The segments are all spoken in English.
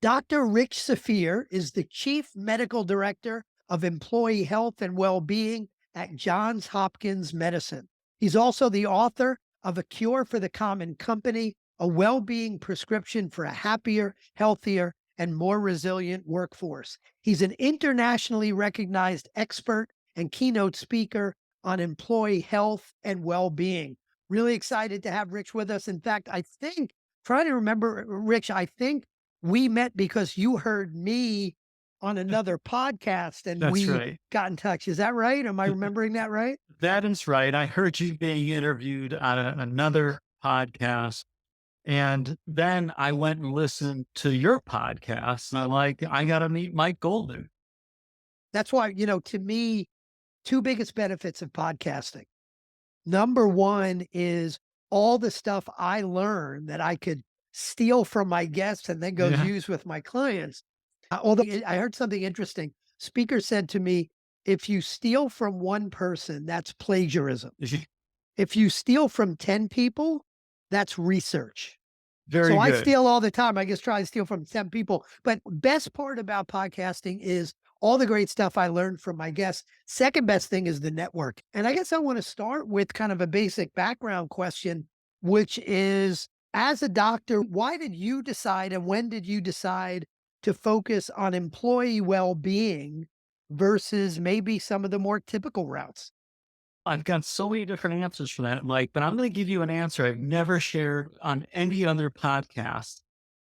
Dr. Rich Saphir is the Chief Medical Director of Employee Health and Well-Being at Johns Hopkins Medicine. He's also the author of A Cure for the Common Company, a well-being prescription for a happier, healthier, and more resilient workforce. He's an internationally recognized expert and keynote speaker on employee health and well-being. Really excited to have Rich with us. In fact, trying to remember, Rich, I think we met because you heard me on another podcast and That's we right. got in touch. Is that right? Am I remembering that right? That is right. I heard you being interviewed on another podcast. And then I went and listened to your podcast. And I'm like, I got to meet Mike Golden. That's why, to me, two biggest benefits of podcasting. Number one is all the stuff I learned that I could steal from my guests and then go Yeah. use with my clients. I heard something interesting. Speaker said to me, if you steal from one person, that's plagiarism. If you steal from 10 people, that's research. So Very I good. steal all the time. I just try to steal from 10 people. But best part about podcasting is all the great stuff I learned from my guests. Second best thing is the network. And I guess I want to start with kind of a basic background question, which is, as a doctor, why did you decide and when did you decide to focus on employee well-being versus maybe some of the more typical routes? I've got so many different answers for that, Mike, but I'm going to give you an answer I've never shared on any other podcast.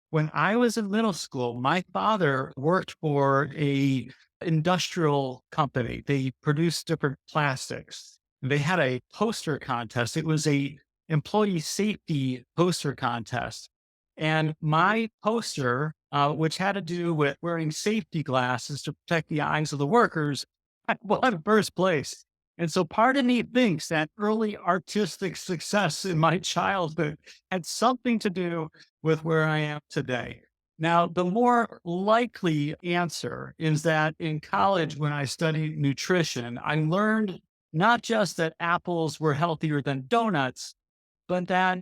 When I was in middle school, my father worked for a industrial company. They produced different plastics. They had a poster contest. It was a employee safety poster contest. And my poster, which had to do with wearing safety glasses to protect the eyes of the workers, I won first place. And so part of me thinks that early artistic success in my childhood had something to do with where I am today. Now, the more likely answer is that in college, when I studied nutrition, I learned not just that apples were healthier than donuts, but that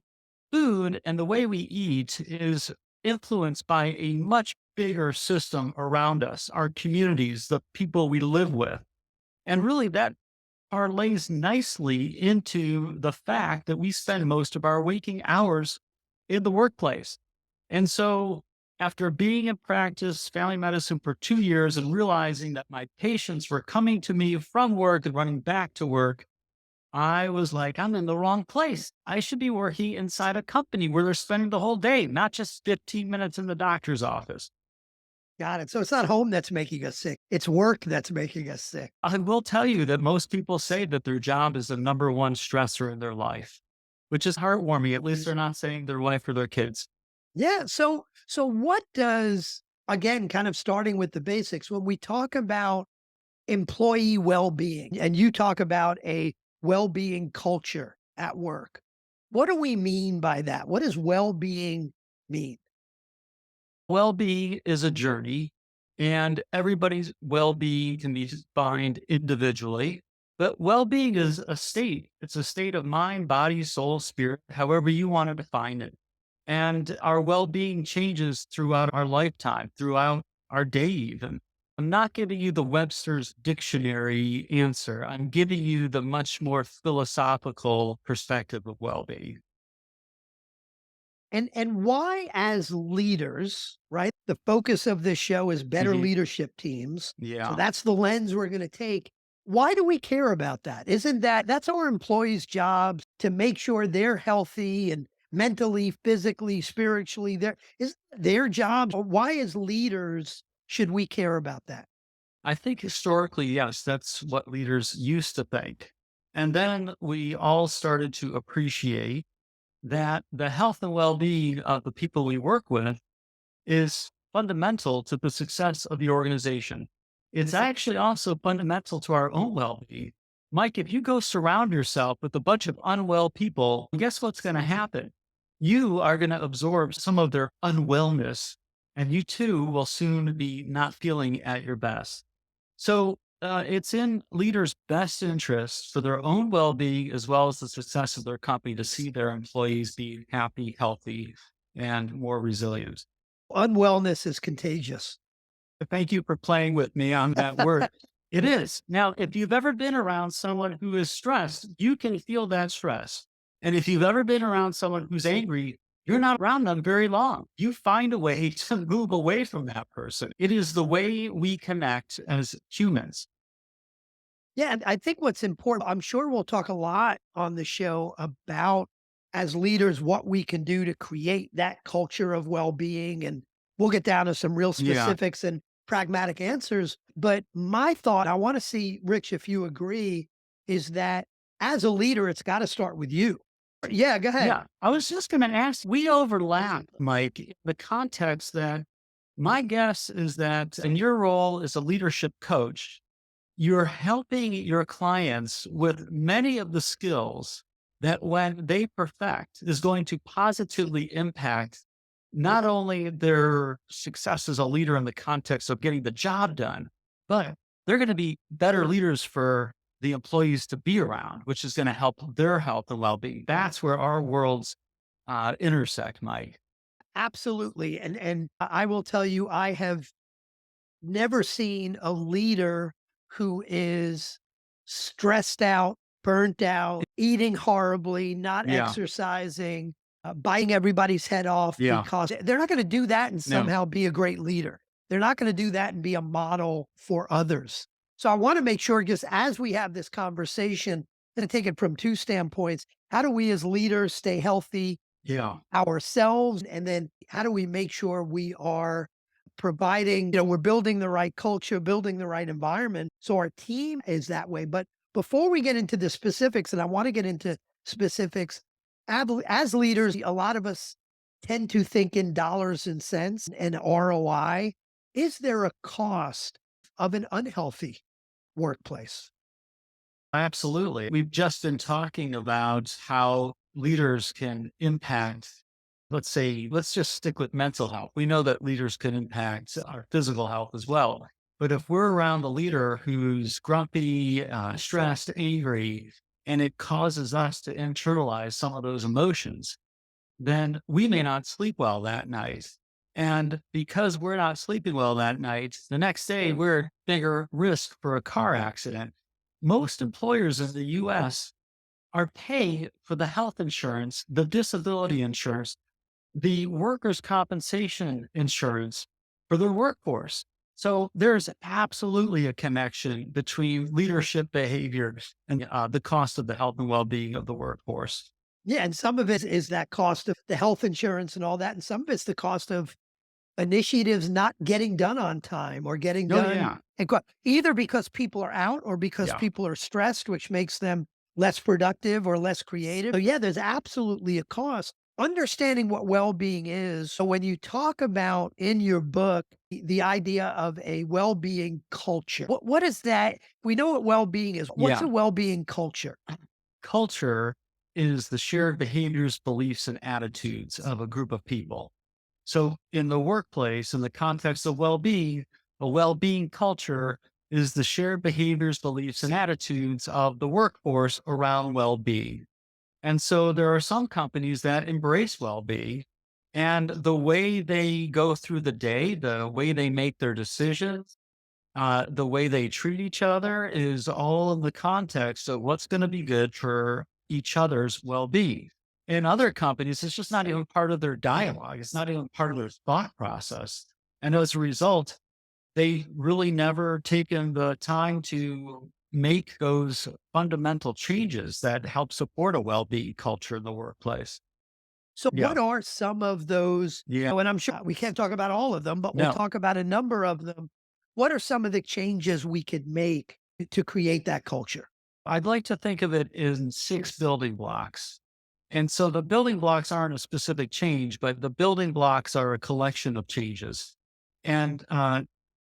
food and the way we eat is influenced by a much bigger system around us, our communities, the people we live with. And really, that parlays nicely into the fact that we spend most of our waking hours in the workplace. And so, after being in practice family medicine for 2 years and realizing that my patients were coming to me from work and running back to work, I was like, I'm in the wrong place. I should be working inside a company where they're spending the whole day, not just 15 minutes in the doctor's office. Got it. So it's not home that's making us sick. It's work that's making us sick. I will tell you that most people say that their job is the number one stressor in their life, which is heartwarming. At least they're not saying their wife or their kids. Yeah. So what does, again, kind of starting with the basics, when we talk about employee well-being and you talk about a well-being culture at work, what do we mean by that? What does well-being mean? Well being is a journey, and everybody's well being can be defined individually. But well being is a state, it's a state of mind, body, soul, spirit, however you want to define it. And our well being changes throughout our lifetime, throughout our day, even. I'm not giving you the Webster's dictionary answer. I'm giving you the much more philosophical perspective of well being. And why as leaders, right? The focus of this show is better Mhm. leadership teams. So Yeah. that's the lens we're going to take. Why do we care about that? Isn't that's our employees' jobs to make sure they're healthy and mentally, physically, spiritually? Is their jobs. Why as leaders should we care about that? I think historically, yes, that's what leaders used to think. And then we all started to appreciate that the health and well being of the people we work with is fundamental to the success of the organization. It's actually also fundamental to our own well being. Mike, if you go surround yourself with a bunch of unwell people, guess what's going to happen? You are going to absorb some of their unwellness, and you too will soon be not feeling at your best. So it's in leaders' best interest for their own well being as well as the success of their company to see their employees be happy, healthy, and more resilient. Unwellness is contagious. Thank you for playing with me on that word. It is. Now, if you've ever been around someone who is stressed, you can feel that stress. And if you've ever been around someone who's angry, you're not around them very long. You find a way to move away from that person. It is the way we connect as humans. Yeah, and I think what's important, I'm sure we'll talk a lot on the show about as leaders what we can do to create that culture of well-being, and we'll get down to some real Yeah. specifics and pragmatic answers. But my thought, I want to see Rich if you agree, is that as a leader it's got to start with you. Yeah, go ahead. Yeah. I was just going to ask, we overlap, Mike, in the context that my guess is that in your role as a leadership coach, you're helping your clients with many of the skills that when they perfect is going to positively impact not only their success as a leader in the context of getting the job done, but they're going to be better leaders for the employees to be around, which is going to help their health and well-being. That's where our worlds intersect, Mike. Absolutely. And I will tell you, I have never seen a leader who is stressed out, burnt out, eating horribly, not Yeah. exercising, biting everybody's head off Yeah. because they're not going to do that and No. somehow be a great leader. They're not going to do that and be a model for others. So I want to make sure, just as we have this conversation, and take it from two standpoints. How do we as leaders stay healthy Yeah. ourselves? And then how do we make sure we are providing, we're building the right culture, building the right environment so our team is that way. But before we get into the specifics, and I want to get into specifics, as leaders, a lot of us tend to think in dollars and cents and ROI. Is there a cost of an unhealthy workplace? Absolutely. We've just been talking about how leaders can impact, let's say, let's just stick with mental health. We know that leaders can impact our physical health as well. But if we're around a leader who's grumpy, stressed, angry, and it causes us to internalize some of those emotions, then we may not sleep well that night. And because we're not sleeping well that night, the next day we're at bigger risk for a car accident. Most employers in the US are paying for the health insurance, the disability insurance, the workers' compensation insurance for their workforce. So there's absolutely a connection between leadership behavior and the cost of the health and well being of the workforce. Yeah, and some of it is that cost of the health insurance and all that, and some of it's the cost of initiatives not getting done on time or getting Oh, done yeah. either because people are out or because Yeah. people are stressed, which makes them less productive or less creative. So yeah, there's absolutely a cost. Understanding what well-being is. So when you talk about in your book the idea of a well-being culture, what is that? We know what well-being is. What's a Yeah. well-being culture? Culture is the shared behaviors, beliefs, and attitudes of a group of people. So, in the workplace, in the context of well being, a well being culture is the shared behaviors, beliefs, and attitudes of the workforce around well being. And so, there are some companies that embrace well being, and the way they go through the day, the way they make their decisions, the way they treat each other is all in the context of what's going to be good for each other's well being. In other companies, it's just not even part of their dialogue. It's not even part of their thought process. And as a result, they really never taken the time to make those fundamental changes that help support a well being culture in the workplace. So Yeah. what are some of those, Yeah. and I'm sure we can't talk about all of them, but we'll No, talk about a number of them. What are some of the changes we could make to create that culture? I'd like to think of it in six building blocks. And so the building blocks aren't a specific change, but the building blocks are a collection of changes. And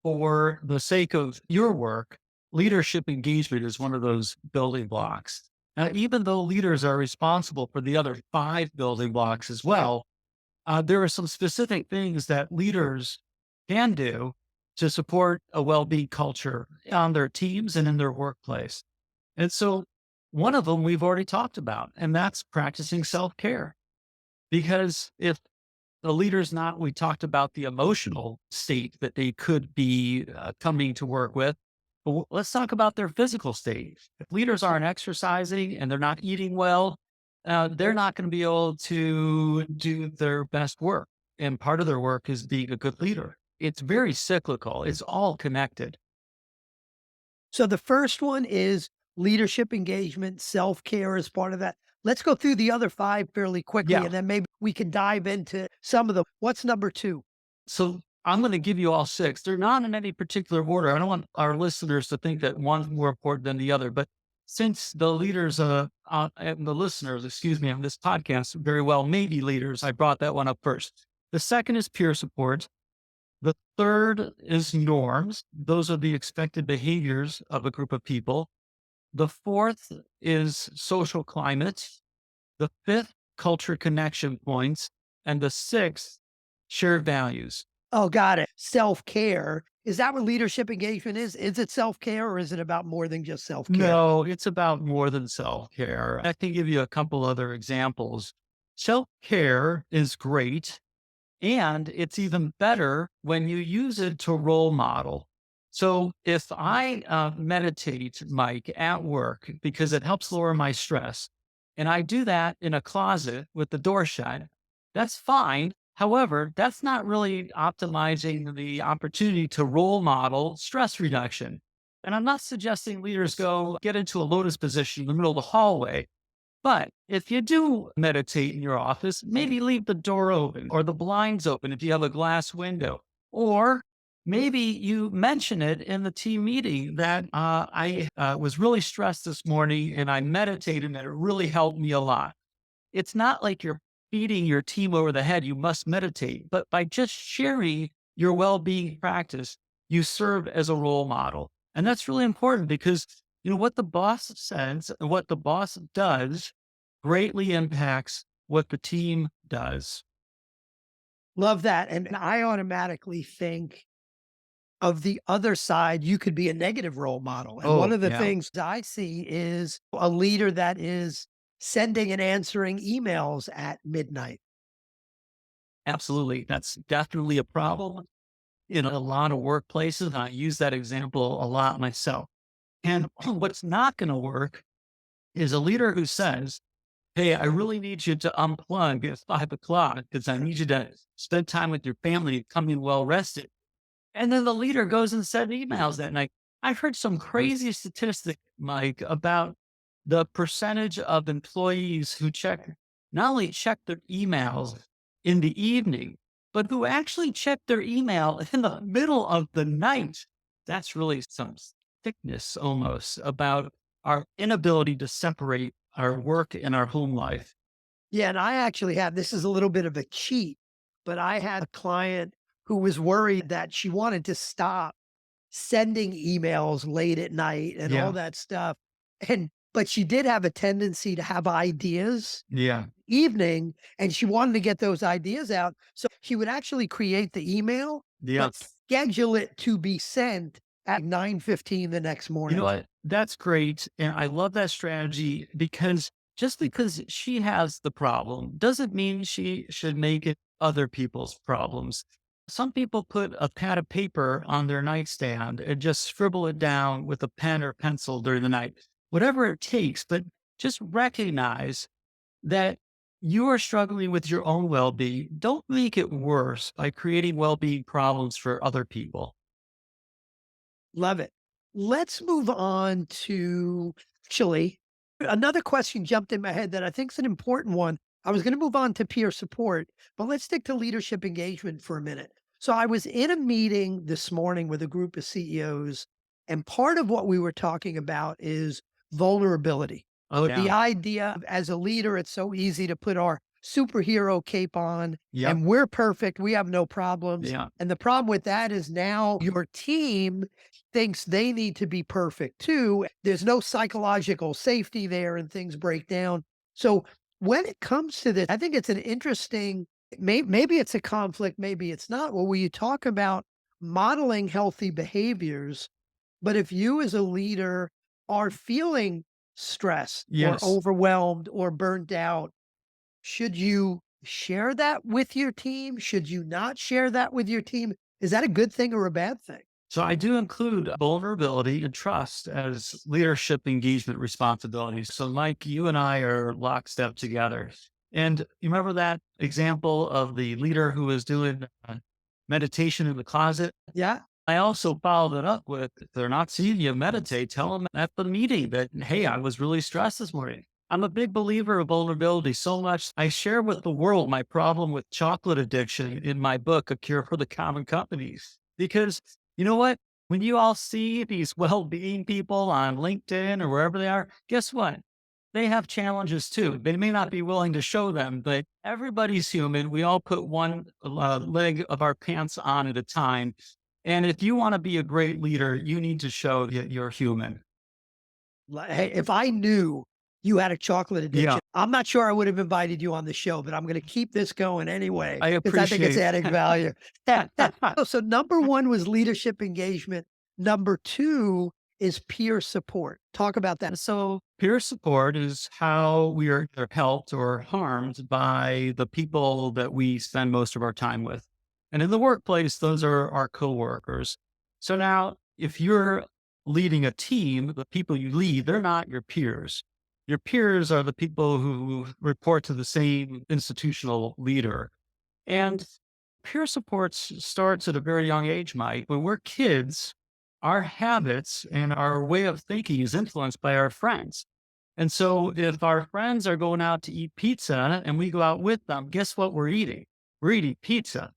for the sake of your work, leadership engagement is one of those building blocks. Now, even though leaders are responsible for the other five building blocks as well, there are some specific things that leaders can do to support a well-being culture on their teams and in their workplace. And so one of them we've already talked about, and that's practicing self care. Because if the leader's not, we talked about the emotional state that they could be coming to work with. But let's talk about their physical state. If leaders aren't exercising and they're not eating well, they're not going to be able to do their best work. And part of their work is being a good leader. It's very cyclical. It's all connected. So the first one is leadership engagement, self-care is part of that. Let's go through the other 5 fairly quickly, Yeah. and then maybe we can dive into some of them. What's number 2? So I'm going to give you all 6. They're not in any particular order. I don't want our listeners to think that one's more important than the other. But since the leaders and the listeners, excuse me, on this podcast very well may be leaders, I brought that one up first. The second is peer support. The third is norms. Those are the expected behaviors of a group of people. The fourth is social climate. The fifth, culture connection points. And the sixth, shared values. Oh, got it. Self-care. Is that what leadership engagement is? Is it self-care or is it about more than just self-care? No, it's about more than self care. I can give you a couple other examples. Self care is great. And it's even better when you use it to role model. So if I meditate, Mike, at work because it helps lower my stress, and I do that in a closet with the door shut, that's fine. However, that's not really optimizing the opportunity to role model stress reduction. And I'm not suggesting leaders go get into a lotus position in the middle of the hallway. But if you do meditate in your office, maybe leave the door open or the blinds open if you have a glass window. Or maybe you mention it in the team meeting that I was really stressed this morning and I meditated and it really helped me a lot. It's not like you're beating your team over the head. You must meditate. But by just sharing your well being practice, you serve as a role model. And that's really important because what the boss says and what the boss does greatly impacts what the team does. Love that. And I automatically think of the other side, you could be a negative role model. And one Oh, of the yeah, things I see is a leader that is sending and answering emails at midnight. absolutely. That's definitely a problem in a lot of workplaces. And I use that example a lot myself. And what's not going to work is a leader who says, "Hey, I really need you to unplug at 5 o'clock because I need you to spend time with your family and come in well rested." And then the leader goes and sends emails that night. I've heard some crazy statistic, Mike, about the percentage of employees who not only check their emails in the evening, but who actually check their email in the middle of the night. That's really some thickness almost about our inability to separate our work and our home life. Yeah, and I actually had this is a little bit of a cheat, but I had a client who was worried that she wanted to stop sending emails late at night and all Yeah. that stuff. And but she did have a tendency to have ideas Yeah. evening and she wanted to get those ideas out. So she would actually create the email, Yeah. but schedule it to be sent at 9:15 the next You know morning. what? That's great. And I love that strategy because just because she has the problem doesn't mean she should make it other people's problems. Some people put a pad of paper on their nightstand and just scribble it down with a pen or pencil during the night, whatever it takes. But just recognize that you are struggling with your own well being. Don't make it worse by creating well being problems for other people. Love it. Let's move on to actually another question jumped in my head that I think is an important one. I was going to move on to peer support, but let's stick to leadership engagement for a minute. So I was in a meeting this morning with a group of CEOs, and part of what we were talking about is vulnerability. Oh, The yeah. idea of as a leader, it's so easy to put our superhero cape on Yep. and we're perfect. We have no problems. Yeah. And the problem with that is now your team thinks they need to be perfect too. There's no psychological safety there and things break down. So when it comes to this, I think it's an interesting, maybe it's a conflict, maybe it's not. Well, when you talk about modeling healthy behaviors, but if you as a leader are feeling stressed or Yes. overwhelmed or burnt out, should you share that with your team? Should you not share that with your team? Is that a good thing or a bad thing? So I do include vulnerability and trust as leadership engagement responsibilities. So Mike, you and I are lockstep together. And you remember that example of the leader who was doing meditation in the closet? Yeah. I also followed it up with, if they're not seeing you meditate, tell them at the meeting that, hey, I was really stressed this morning. I'm a big believer of vulnerability so much. I share with the world my problem with chocolate addiction in my book, A Cure for the Common Companies. Because you know what? When you all see these well being people on LinkedIn or wherever they are, guess what? They have challenges too. They may not be willing to show them, but everybody's human. We all put one leg of our pants on at a time. And if you want to be a great leader, you need to show that you're human. Hey, if I knew you had a chocolate Yeah, addiction, I'm not sure I would have invited you on the show, but I'm going to keep this going anyway I because I think it's appreciate. adding value. So number one was leadership engagement. Number two is peer support. Talk about that. So, peer support is how we are either helped or harmed by the people that we spend most of our time with. And in the workplace, those are our coworkers. So now, if you're leading a team, the people you lead, they're not your peers. Your peers are the people who report to the same institutional leader. And peer support starts at a very young age, Mike. When we're kids, our habits and our way of thinking is influenced by our friends. And so if our friends are going out to eat pizza and we go out with them, guess what we're eating? We're eating pizza.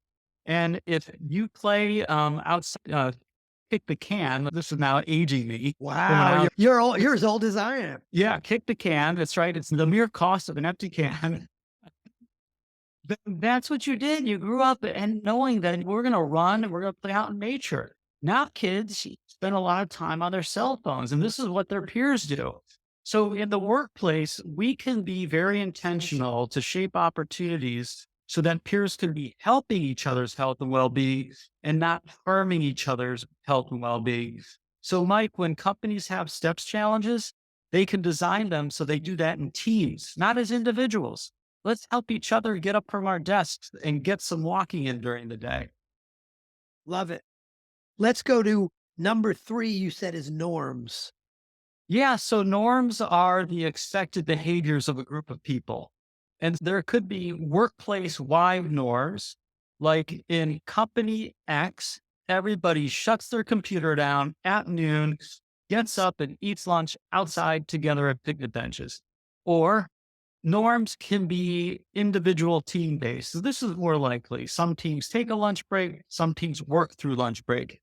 And if you play outside, kick the can, this is now aging me, going Wow, out. you're as old as I am. Yeah, kick the can. That's right. It's the mere cost of an empty can. That's what you did. You grew up and knowing that we're going to run and we're going to play out in nature. Now, kids spend a lot of time on their cell phones, and this is what their peers do. So, in the workplace, we can be very intentional to shape opportunities so that peers can be helping each other's health and well being and not harming each other's health and well being. So, Mike, when companies have steps challenges, they can design them so they do that in teams, not as individuals. Let's help each other get up from our desks and get some walking in during the day. Love it. Let's go to number three, you said is norms. Yeah, so norms are the expected behaviors of a group of people. And there could be workplace wide norms, like in company X, everybody shuts their computer down at noon, gets up and eats lunch outside together at picnic benches. Or norms can be individual team based. So this is more likely. Some teams take a lunch break, some teams work through lunch break.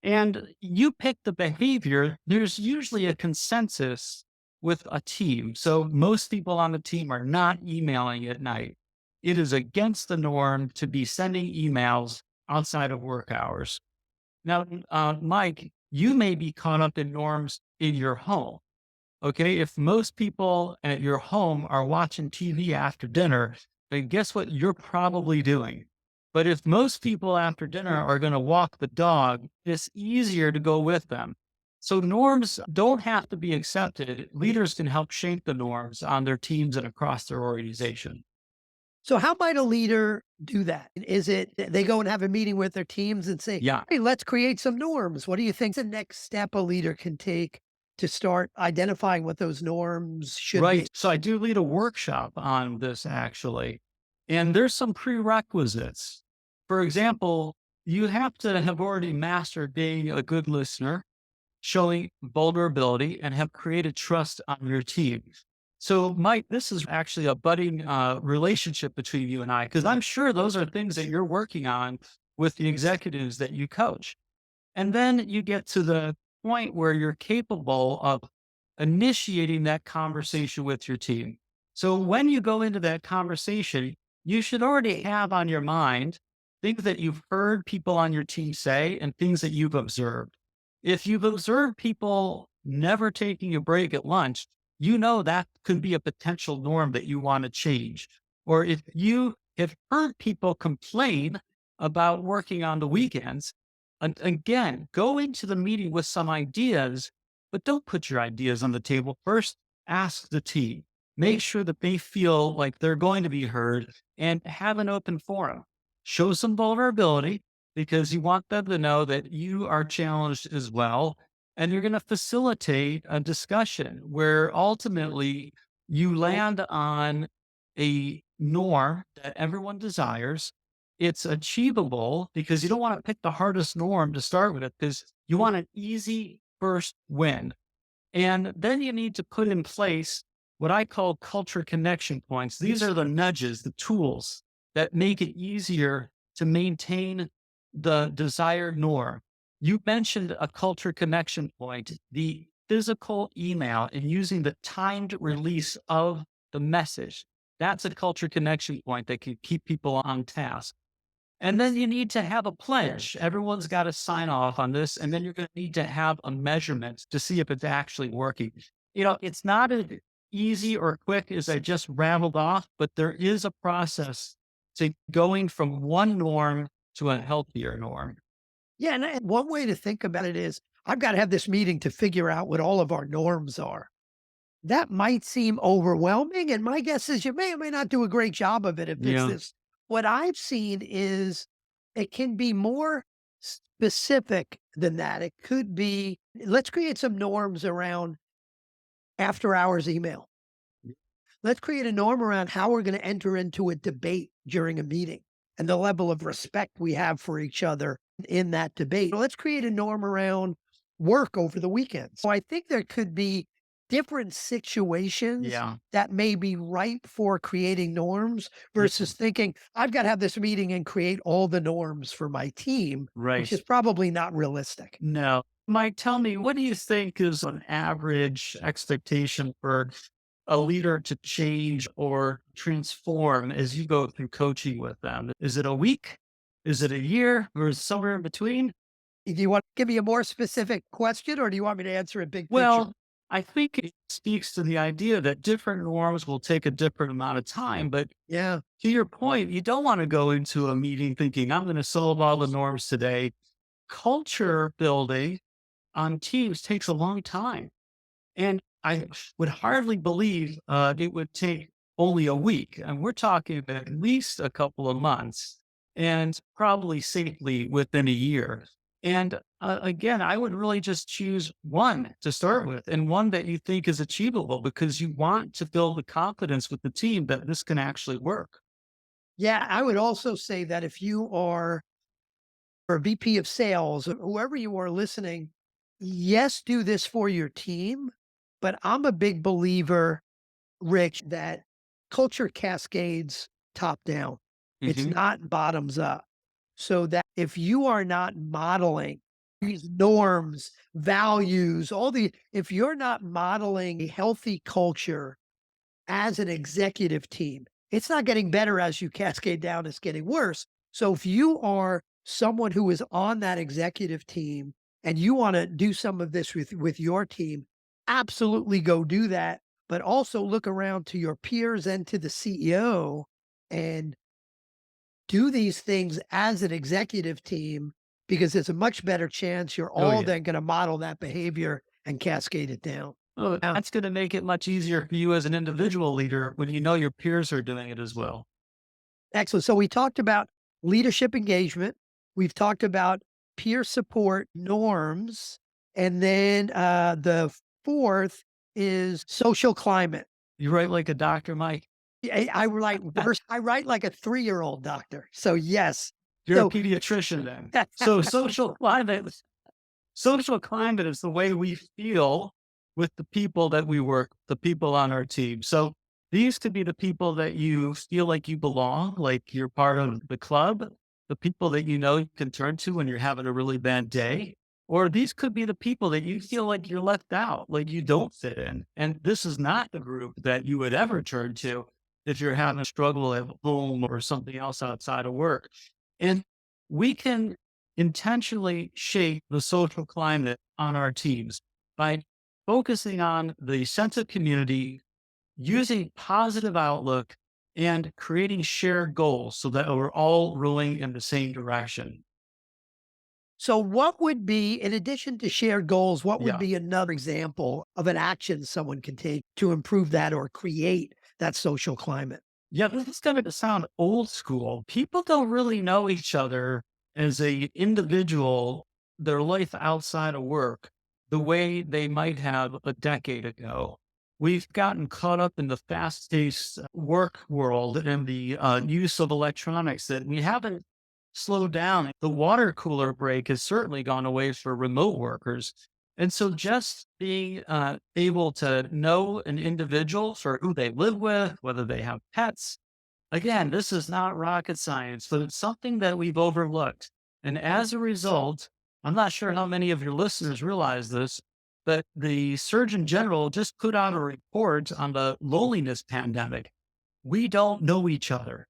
And you pick the behavior, there's usually a consensus with a team. So most people on the team are not emailing at night. It is against the norm to be sending emails outside of work hours. Now, Mike, you may be caught up in norms in your home. Okay. If most people at your home are watching TV after dinner, then guess what you're probably doing? But if most people after dinner are going to walk the dog, it's easier to go with them. So norms don't have to be accepted. Leaders can help shape the norms on their teams and across their organization. So how might a leader do that? Is it they go and have a meeting with their teams and say, Yeah. "Hey, let's create some norms." What do you think the next step a leader can take to start identifying what those norms should be? Right. So I do lead a workshop on this actually. And there's some prerequisites. For example, you have to have already mastered being a good listener, showing vulnerability, and have created trust on your team. So, Mike, this is actually a budding relationship between you and I, because I'm sure those are things that you're working on with the executives that you coach. And then you get to the point where you're capable of initiating that conversation with your team. So when you go into that conversation, you should already have on your mind things that you've heard people on your team say and things that you've observed. If you've observed people never taking a break at lunch, you know that could be a potential norm that you want to change. Or if you have heard people complain about working on the weekends, and again, go into the meeting with some ideas, but don't put your ideas on the table. First, ask the team. Make sure that they feel like they're going to be heard and have an open forum. Show some vulnerability because you want them to know that you are challenged as well. And you're going to facilitate a discussion where ultimately you land on a norm that everyone desires. It's achievable because you don't want to pick the hardest norm to start with because you want an easy first win. And then you need to put in place what I call culture connection points. These are the nudges, the tools that make it easier to maintain the desired norm. You mentioned a culture connection point, the physical email and using the timed release of the message. That's a culture connection point that can keep people on task. And then you need to have a pledge. Everyone's got to sign off on this. And then you're going to need to have a measurement to see if it's actually working. It's not as easy or quick as I just rattled off, but there is a process to going from one norm to a healthier norm. Yeah, and one way to think about it is, I've got to have this meeting to figure out what all of our norms are. That might seem overwhelming, and my guess is you may or may not do a great job of it if it's Yeah. this. What I've seen is it can be more specific than that. It could be, let's create some norms around after hours email. Let's create a norm around how we're going to enter into a debate during a meeting and the level of respect we have for each other in that debate. Let's create a norm around work over the weekend. So I think there could be different situations Yeah. that may be ripe for creating norms Yeah. versus thinking, I've got to have this meeting and create all the norms for my team, which Right. is probably not realistic. No. Mike, tell me, what do you think is an average expectation for a leader to change or transform as you go through coaching with them? Is it a week? Is it a year? Or is it somewhere in between? Do you want to give me a more specific question or do you want me to answer it big picture? Well, I think it speaks to the idea that different norms will take a different amount of time. But Yeah. to your point, you don't want to go into a meeting thinking, I'm going to solve all the norms today. Culture building on teams takes a long time. And I would hardly believe it would take only a week. And we're talking at least a couple of months and probably safely within a year. And again, I would really just choose one to start with and one that you think is achievable because you want to build the confidence with the team that this can actually work. Yeah. I would also say that if you are or VP of sales, or whoever you are listening, yes, do this for your team. But I'm a big believer, Rich, that culture cascades top down. It's Hmm. not bottoms up. So that if you are not modeling these norms, values, if you're not modeling a healthy culture as an executive team, it's not getting better as you cascade down, it's getting worse. So if you are someone who is on that executive team and you want to do some of this with your team, absolutely go do that. But also look around to your peers and to the CEO and do these things as an executive team because it's a much better chance you're Oh, all yeah. then going to model that behavior and cascade it down. Oh, Now, that's going to make it much easier for you as an individual leader when you know your peers are doing it as well. excellent. So we talked about leadership engagement. We've talked about peer support norms. And then the fourth is social climate. You write like a doctor, Mike. I write worse. I write like a 3-year-old doctor. So yes. You're a So pediatrician then. So social climate is the way we feel with the people that we work, the people on our team. So these could be the people that you feel like you belong, like you're part of the club, the people that you know you can turn to when you're having a really bad day. Or these could be the people that you feel like you're left out, like you don't fit in. And this is not the group that you would ever turn to if you're having a struggle at home or something else outside of work. And we can intentionally shape the social climate on our teams by focusing on the sense of community, using positive outlook, and creating shared goals so that we're all rowing in the same direction. So, what would be, in addition to shared goals, what would Yeah. be another example of an action someone can take to improve that or create that social climate? Yeah, this is going to sound old school. People don't really know each other as a individual, their life outside of work, the way they might have a decade ago. We've gotten caught up in the fast-paced work world and the use of electronics that we haven't slowed down. The water cooler break has certainly gone away for remote workers. And so just being able to know an individual for who they live with, whether they have pets, again, this is not rocket science, but it's something that we've overlooked. And as a result, I'm not sure how many of your listeners realize this, but the Surgeon General just put out a report on the loneliness pandemic. We don't know each other.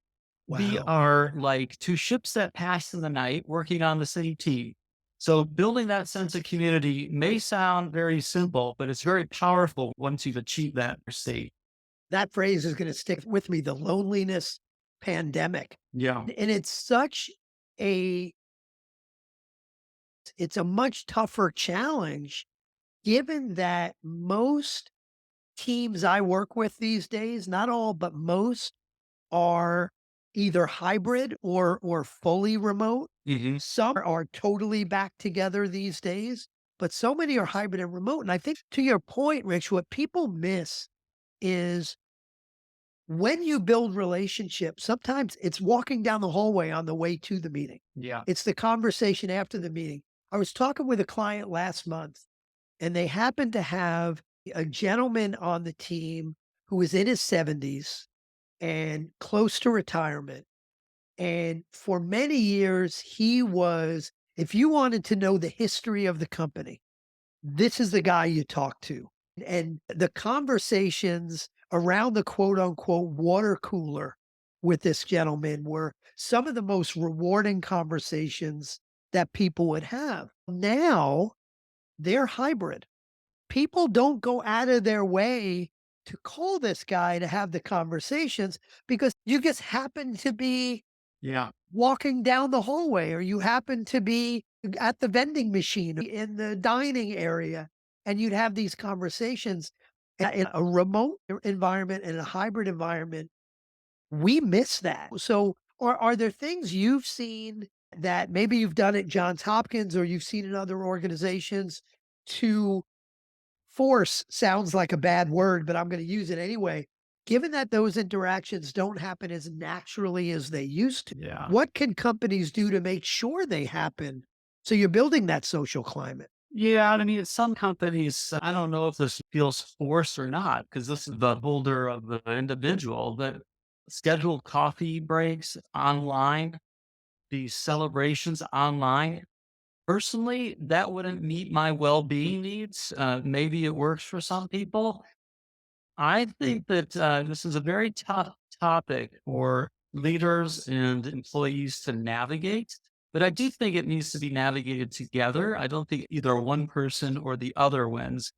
We Wow. are like two ships that pass in the night working on the same team. So building that sense of community may sound very simple, but it's very powerful once you've achieved that state. That phrase is going to stick with me, the loneliness pandemic. Yeah. And a it's a much tougher challenge given that most teams I work with these days, not all, but most are either hybrid or fully remote. Hmm. Some are totally back together these days, but so many are hybrid and remote. And I think to your point, Rich, what people miss is when you build relationships, sometimes it's walking down the hallway on the way to the meeting. Yeah. It's the conversation after the meeting. I was talking with a client last month, and they happened to have a gentleman on the team who was in his 70s and close to retirement. And for many years, he was, if you wanted to know the history of the company, this is the guy you talk to. And the conversations around the quote unquote water cooler with this gentleman were some of the most rewarding conversations that people would have. Now they're hybrid. People don't go out of their way to call this guy to have the conversations because you just happen to be Yeah. walking down the hallway or you happen to be at the vending machine in the dining area and you'd have these conversations in a remote environment and a hybrid environment. We miss that. So are there things you've seen that maybe you've done at Johns Hopkins or you've seen in other organizations to force sounds like a bad word, but I'm going to use it anyway. Given that those interactions don't happen as naturally as they used to, Yeah. what can companies do to make sure they happen? So you're building that social climate. Yeah. I mean, some companies, I don't know if this feels forced or not, because this is the holder of the individual, but scheduled coffee breaks online, these celebrations online. Personally, that wouldn't meet my well-being needs. Maybe it works for some people. I think that this is a very tough topic for leaders and employees to navigate, but I do think it needs to be navigated together. I don't think either one person or the other wins.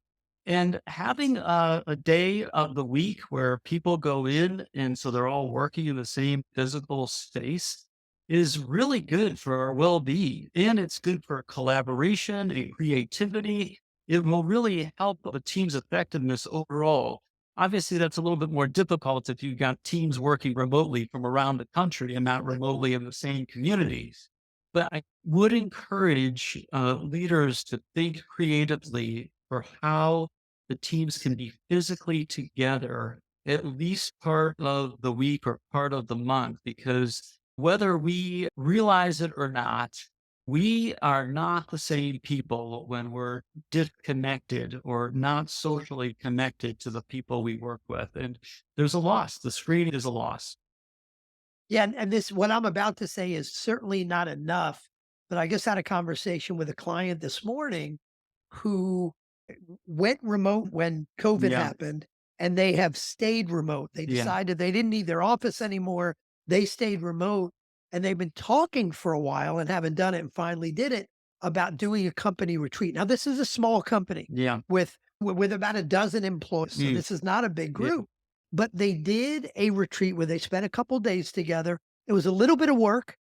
And having a day of the week where people go in and so they're all working in the same physical space is really good for our well being. And it's good for collaboration and creativity. It will really help the team's effectiveness overall. Obviously, that's a little bit more difficult if you've got teams working remotely from around the country and not remotely in the same communities. But I would encourage leaders to think creatively for how the teams can be physically together at least part of the week or part of the month, because whether we realize it or not, we are not the same people when we're disconnected or not socially connected to the people we work with. And there's a loss. The screen is a loss. Yeah, and this what I'm about to say is certainly not enough. But I just had a conversation with a client this morning who went remote when COVID Yeah. happened, and they have stayed remote. They Yeah. decided they didn't need their office anymore. They stayed remote, and they've been talking for a while and haven't done it and finally did it about doing a company retreat. Now, this is a small company Yeah. with about a dozen employees, so Mm, this is not a big yeah. group. But they did a retreat where they spent a couple days together. It was a little bit of work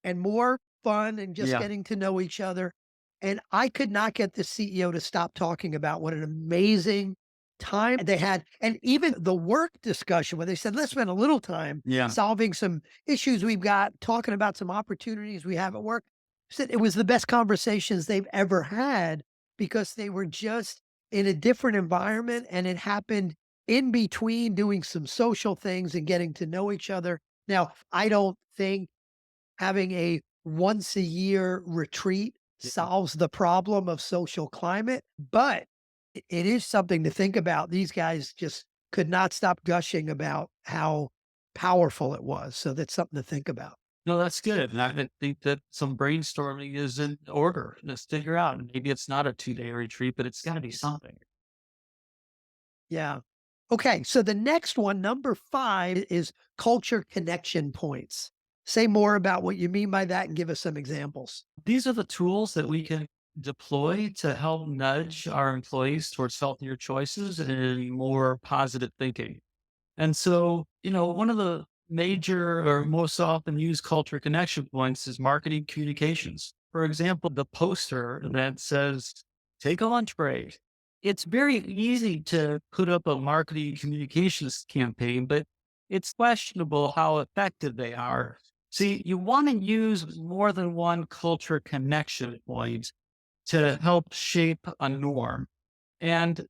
and more fun and just Yeah. getting to know each other. And I could not get the CEO to stop talking about what an amazing time they had. And even the work discussion where they said, let's spend a little time Yeah. solving some issues we've got, talking about some opportunities we have at work. Said it was the best conversations they've ever had because they were just in a different environment and it happened in between doing some social things and getting to know each other. Now, I don't think having a once a year retreat Yeah. solves the problem of social climate, but it is something to think about. These guys just could not stop gushing about how powerful it was. So that's something to think about. No, that's good. And I think that some brainstorming is in order. Let's figure out. Maybe it's not a 2-day retreat, but it's got to be something. Yeah. Okay. So the next one, number 5, is culture connection points. Say more about what you mean by that and give us some examples. These are the tools that we can deploy to help nudge our employees towards healthier choices and more positive thinking. And so, one of the major or most often used culture connection points is marketing communications. For example, the poster that says, take a lunch break. It's very easy to put up a marketing communications campaign, but it's questionable how effective they are. See, you want to use more than one culture connection point to help shape a norm. And,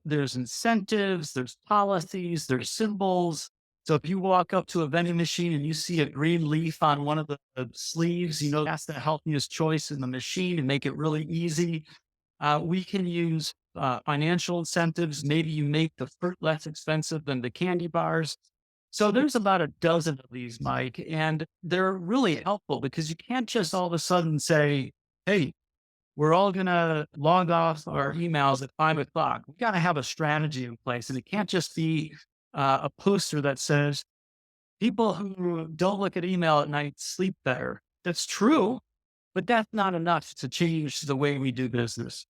there's incentives, there's policies, there's symbols. So if you walk up to a vending machine and you see a green leaf on one of the sleeves, that's the healthiest choice in the machine and make it really easy. We can use financial incentives. Maybe you make the fruit less expensive than the candy bars. So there's about a dozen of these, Mike, and they're really helpful because you can't just all of a sudden say, hey, we're all going to log off our emails at 5 o'clock. We got to have a strategy in place. And it can't just be a poster that says people who don't look at email at night sleep better. That's true, but that's not enough to change the way we do business.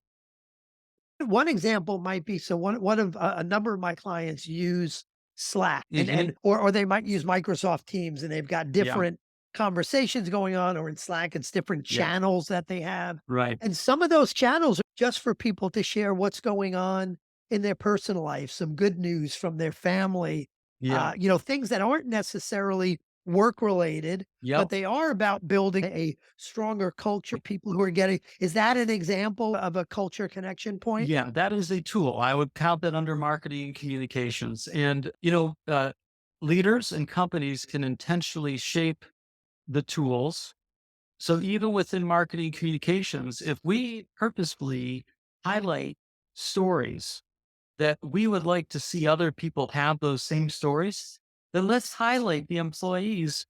One example might be so one of a number of my clients use Slack Hmm. or they might use Microsoft Teams and they've got Yeah. different conversations going on or in Slack it's different Yeah. channels that they have. Right. And some of those channels are just for people to share what's going on in their personal life, some good news from their family, Yeah. things that aren't necessarily work related, but Yep. they are about building a stronger culture. People who are getting, is that an example of a culture connection point? Yeah. That is a tool. I would count that under marketing and communications. And, leaders and companies can intentionally shape the tools. So even within marketing communications, if we purposefully highlight stories that we would like to see other people have those same stories, then let's highlight the employees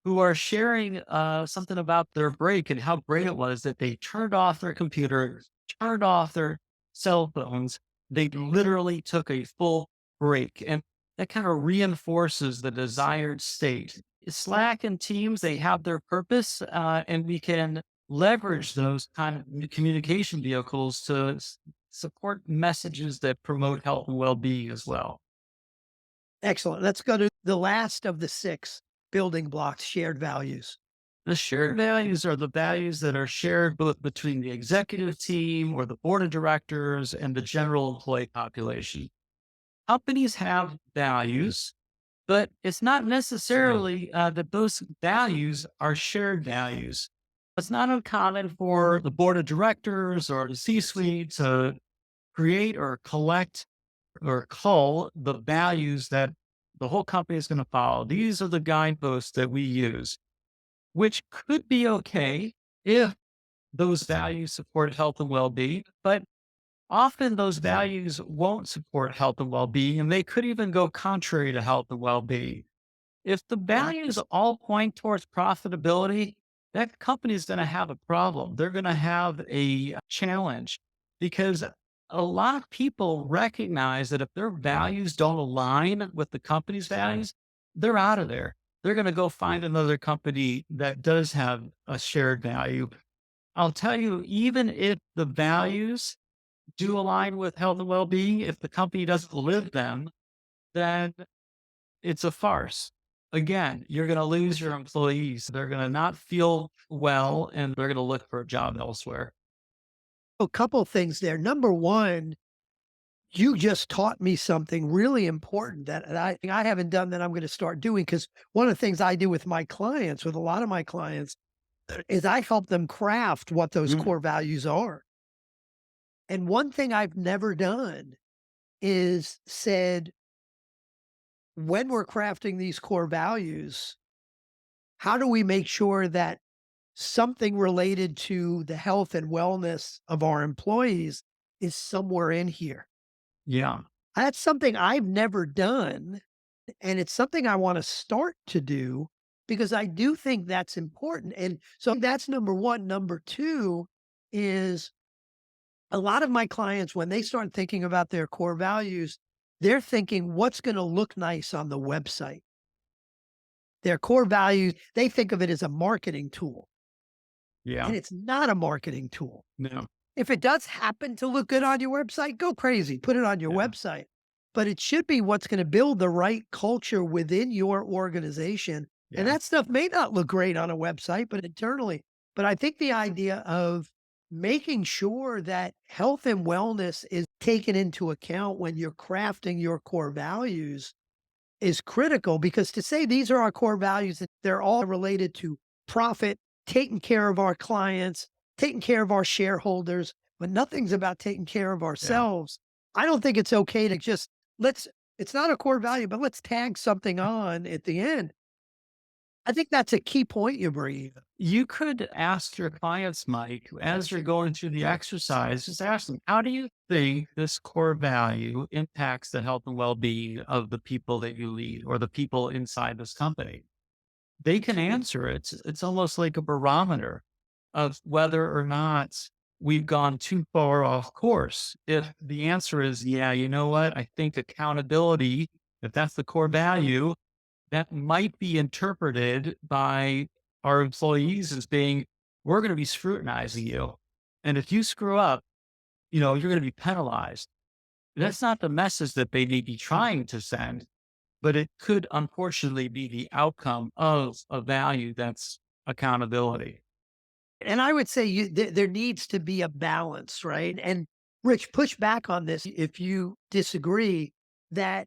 who are sharing something about their break and how great it was that they turned off their computer, turned off their cell phones. They literally took a full break. And that kind of reinforces the desired state. Slack and Teams, they have their purpose, and we can leverage those kind of communication vehicles to support messages that promote health and well-being as well. Excellent. Let's go to the last of the 6 building blocks, shared values. The shared values are the values that are shared both between the executive team or the board of directors and the general employee population. Companies have values, but it's not necessarily that those values are shared values. It's not uncommon for the board of directors or the C-suite to create or collect or cull the values that the whole company is going to follow. These are the guideposts that we use, which could be okay if those values support health and well-being, but often those values won't support health and well-being, and they could even go contrary to health and well-being. If the values all point towards profitability, that company is going to have a problem. They're going to have a challenge because a lot of people recognize that if their values don't align with the company's values, they're out of there. They're going to go find another company that does have a shared value. I'll tell you, even if the values do align with health and well being, if the company doesn't live them, then it's a farce. again, you're going to lose your employees. They're going to not feel well and they're going to look for a job elsewhere. A couple things there. Number one, you just taught me something really important that I haven't done that I'm going to start doing because one of the things I do with my clients, with a lot of my clients, is I help them craft what those Mm, core values are. And one thing I've never done is said, when we're crafting these core values, how do we make sure that something related to the health and wellness of our employees is somewhere in here? yeah. That's something I've never done. And it's something I want to start to do because I do think that's important. And so that's number one. Number two is a lot of my clients, when they start thinking about their core values, they're thinking what's going to look nice on the website. Their core values, they think of it as a marketing tool, Yeah. and it's not a marketing tool. No. If it does happen to look good on your website, go crazy, put it on your Yeah. website. But it should be what's going to build the right culture within your organization. And Yeah. that stuff may not look great on a website, but internally. But I think the idea of making sure that health and wellness is taken into account when you're crafting your core values is critical because to say these are our core values, that they're all related to profit, taking care of our clients, taking care of our shareholders, but nothing's about taking care of Yeah. ourselves. I don't think it's okay to just let's, it's not a core value, but let's tag something on at the end. I think that's a key point you bring. You could ask your clients, Mike, as you're going through the exercise, just ask them, how do you think this core value impacts the health and well being of the people that you lead or the people inside this company? They can answer it. It's almost like a barometer of whether or not we've gone too far off course. If the answer is, yeah, you know what? I think accountability, if that's the core value, that might be interpreted by our employees as being, we're going to be scrutinizing you. And if you screw up, you're going to be penalized. That's not the message that they may be trying to send, but it could unfortunately be the outcome of a value that's accountability. And I would say there needs to be a balance, right? And Rich, push back on this if you disagree that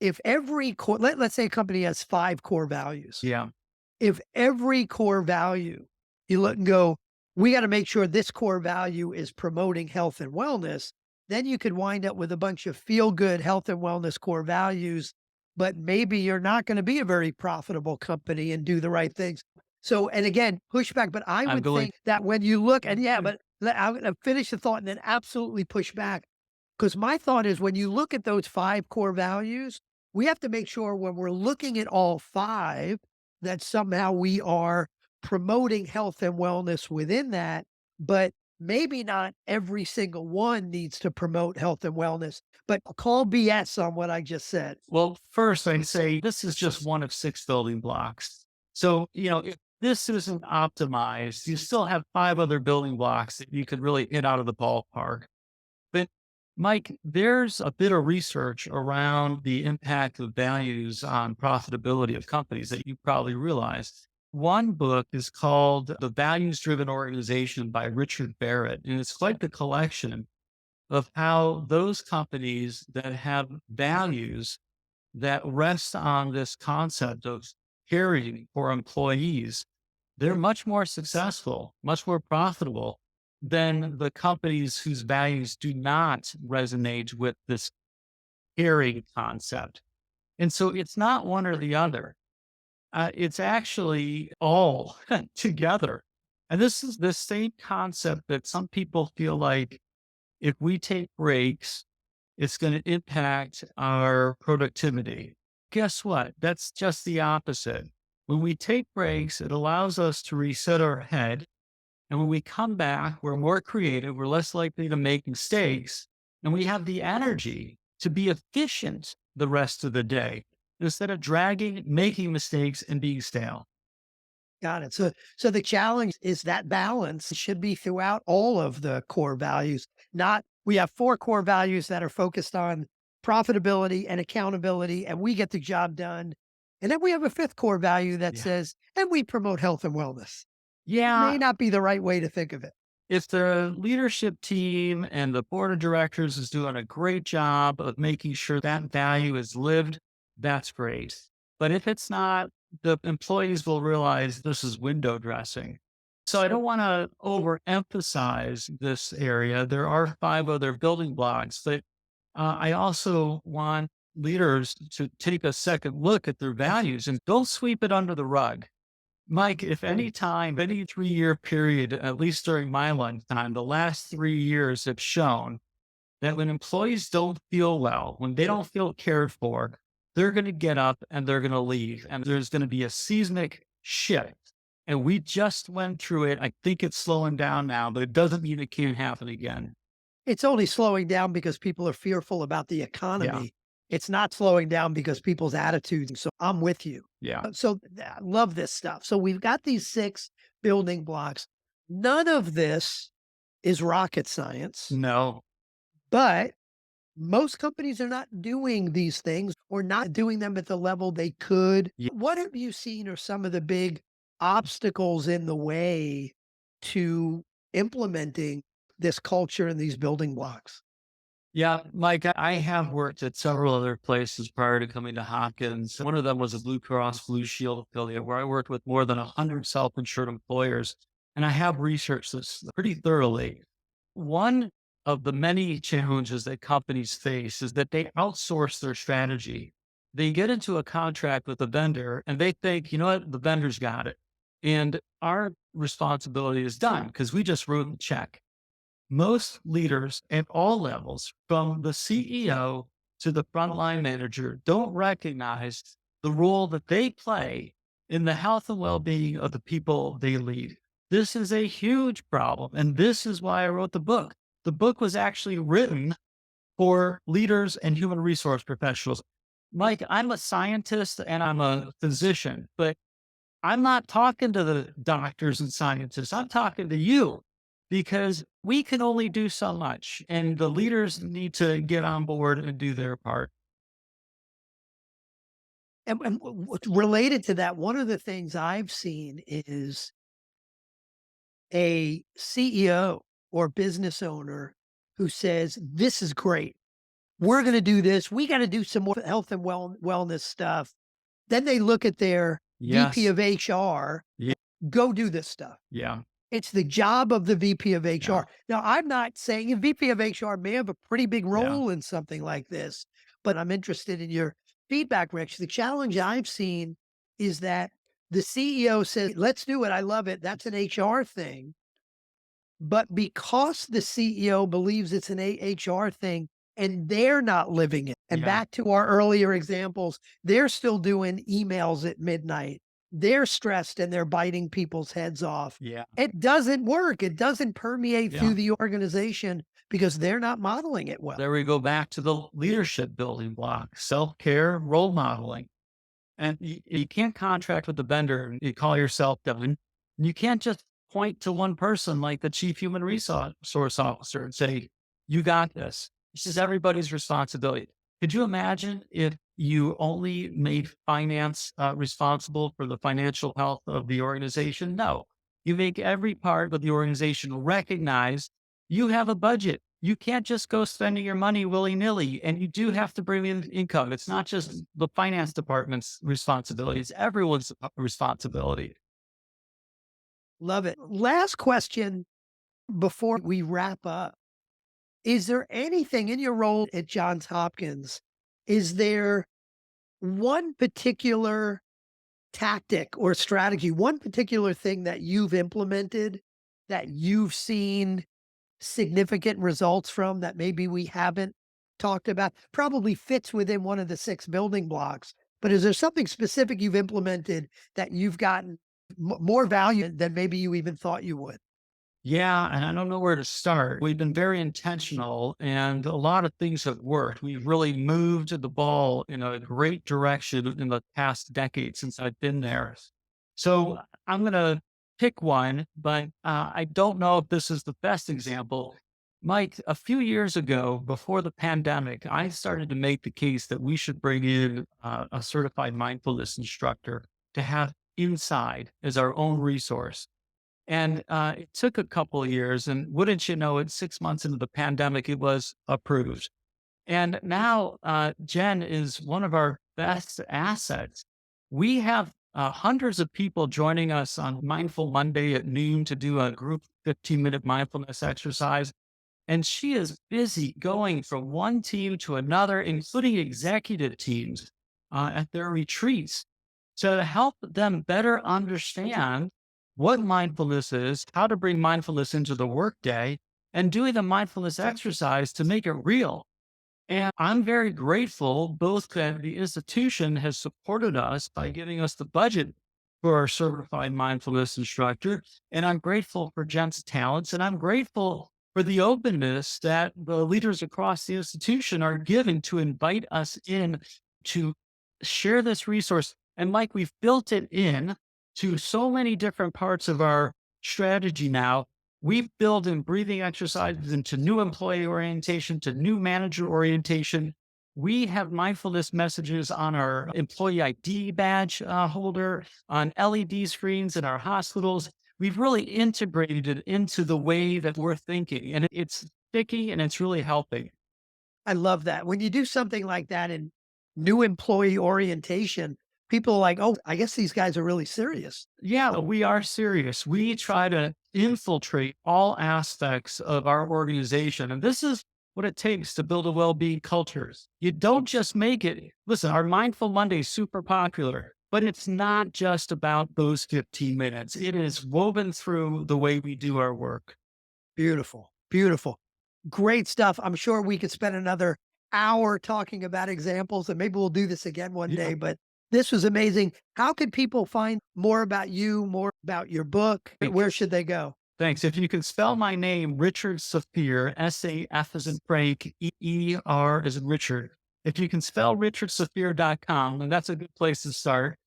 if every core, let's say a company has five core values. Yeah. If every core value you look and go, we got to make sure this core value is promoting health and wellness, then you could wind up with a bunch of feel good health and wellness core values, but maybe you're not going to be a very profitable company and do the right things. So, and again, pushback, but I I'm would going, think that when you look, and yeah, but I'm going to finish the thought and then absolutely push back. Because my thought is when you look at those five core values, we have to make sure when we're looking at all five that somehow we are promoting health and wellness within that, but maybe not every single one needs to promote health and wellness, but call BS on what I just said. well, first I'd say this is just one of six building blocks. So, if this isn't optimized, you still have five other building blocks that you could really hit out of the ballpark. But Mike, there's a bit of research around the impact of values on profitability of companies that you probably realize. One book is called The Values Driven Organization by Richard Barrett, and it's quite the collection of how those companies that have values that rest on this concept of caring for employees, they're much more successful, much more profitable than the companies whose values do not resonate with this caring concept. And so it's not one or the other. It's actually all together. And this is the same concept that some people feel like if we take breaks, it's going to impact our productivity. Guess what? That's just the opposite. When we take breaks, it allows us to reset our head. And when we come back, we're more creative, we're less likely to make mistakes, and we have the energy to be efficient the rest of the day instead of dragging, making mistakes, and being stale. Got it. So the challenge is that balance should be throughout all of the core values. Not we have four core values that are focused on profitability and accountability, and we get the job done. And then we have a fifth core value that Yeah. says, and we promote health and wellness. May Yeah. not be the right way to think of it. If the leadership team and the board of directors is doing a great job of making sure that value is lived, that's great. But if it's not, the employees will realize this is window dressing. So I don't want to overemphasize this area. There are five other building blocks, but I also want leaders to take a second look at their values and don't sweep it under the rug. Mike, if any time, any 3-year period, at least during my lifetime, the last 3 years have shown that when employees don't feel well, when they don't feel cared for, they're going to get up and they're going to leave. And there's going to be a seismic shift. And we just went through it. I think it's slowing down now, but it doesn't mean it can't happen again. It's only slowing down because people are fearful about the Yeah. economy. It's not slowing down because people's attitudes. So I'm with you. Yeah. I love this stuff. So we've got these six building blocks. None of this is rocket science, No. but most companies are not doing these things or not doing them at the level they could. Yeah. What have you seen are some of the big obstacles in the way to implementing this culture and these building blocks? Yeah, Mike, I have worked at several other places prior to coming to Hopkins. One of them was a Blue Cross Blue Shield affiliate where I worked with more than 100 self insured employers. And I have researched this pretty thoroughly. One of the many challenges that companies face is that they outsource their strategy. They get into a contract with a vendor and they think, you know what, the vendor's got it. And our responsibility is done because we just wrote the check. Most leaders at all levels, from the CEO to the frontline manager, don't recognize the role that they play in the health and well being of the people they lead. This is a huge problem. And this is why I wrote the book. The book was actually written for leaders and human resource professionals. Mike, I'm a scientist and I'm a physician, but I'm not talking to the doctors and scientists. I'm talking to you because we can only do so much and the leaders need to get on board and do their part. And what's related to that, one of the things I've seen is a CEO or business owner who says, "This is great. We're going to do this. We got to do some more health and wellness stuff." Then they look at their VP Yes. of HR, Yeah. go do this stuff. Yeah. It's the job of the VP of Yeah. HR. Now, I'm not saying a VP of HR may have a pretty big Yeah. role in something like this, but I'm interested in your feedback, Rich. The challenge I've seen is that the CEO says, "Let's do it. I love it. That's an HR thing." But because the CEO believes it's an HR thing and they're not living it, and Yeah. back to our earlier examples, they're still doing emails at midnight. They're stressed and they're biting people's heads off. Yeah. It doesn't work. It doesn't permeate Yeah. through the organization because they're not modeling it well. There we go back to the leadership building block, self care, role modeling. And you can't contract with the vendor and you call yourself done. You can't just point to one person like the chief human resource officer and say, you got this. This is everybody's responsibility. Could you imagine if you only made finance responsible for the financial health of the organization? No. You make every part of the organization recognize you have a budget. You can't just go spending your money willy nilly, and you do have to bring in income. It's not just the finance department's responsibility, it's everyone's responsibility. Love it. Last question before we wrap up. Is there anything in your role at Johns Hopkins? Is there one particular tactic or strategy, one particular thing that you've implemented that you've seen significant results from that maybe we haven't talked about? Probably fits within one of the six building blocks. But is there something specific you've implemented that you've gotten more value than maybe you even thought you would? Yeah, and I don't know where to start. We've been very intentional, and a lot of things have worked. We've really moved the ball in a great direction in the past decade since I've been there. So I'm going to pick one, but I don't know if this is the best example. Mike, a few years ago, before the pandemic, I started to make the case that we should bring in a certified mindfulness instructor to have inside as our own resource. And it took a couple of years. And wouldn't you know it, 6 months into the pandemic, it was approved. And now Jen is one of our best assets. We have hundreds of people joining us on Mindful Monday at noon to do a group 15-minute mindfulness exercise. And she is busy going from one team to another, including executive teams at their retreats to help them better understand what mindfulness is, how to bring mindfulness into the workday, and doing the mindfulness exercise to make it real. And I'm very grateful both that the institution has supported us by giving us the budget for our certified mindfulness instructor. And I'm grateful for Jen's talents. And I'm grateful for the openness that the leaders across the institution are giving to invite us in to share this resource. And Mike, we've built it in to so many different parts of our strategy now. We've built in breathing exercises into new employee orientation, to new manager orientation. We have mindfulness messages on our employee ID badge holder, on LED screens in our hospitals. We've really integrated it into the way that we're thinking, and it's sticky and it's really helping. I love that. When you do something like that in new employee orientation, people are like, oh, I guess these guys are really serious. Yeah, we are serious. We try to infiltrate all aspects of our organization. And this is what it takes to build a well-being culture. You don't just make it. Listen, our Mindful Monday is super popular, but it's not just about those 15 minutes. It is woven through the way we do our work. Beautiful. Beautiful. Great stuff. I'm sure we could spend another hour talking about examples, and maybe we'll do this again one Yeah. day, but this was amazing. How could people find more about you, more about your book? Where should they go? Thanks. If you can spell my name, Richard Safir, SAF as in Frank, ER as in Richard. If you can spell richardsafir.com, and that's a good place to start.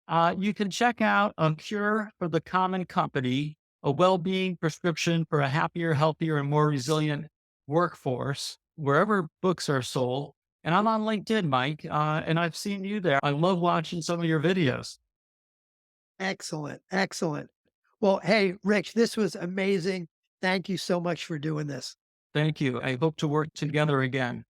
You can check out A Cure for the Common Company, a well-being prescription for a happier, healthier, and more resilient workforce, wherever books are sold. And I'm on LinkedIn, Mike, and I've seen you there. I love watching some of your videos. Excellent. Excellent. Well, hey, Rich, this was amazing. Thank you so much for doing this. Thank you. I hope to work together again.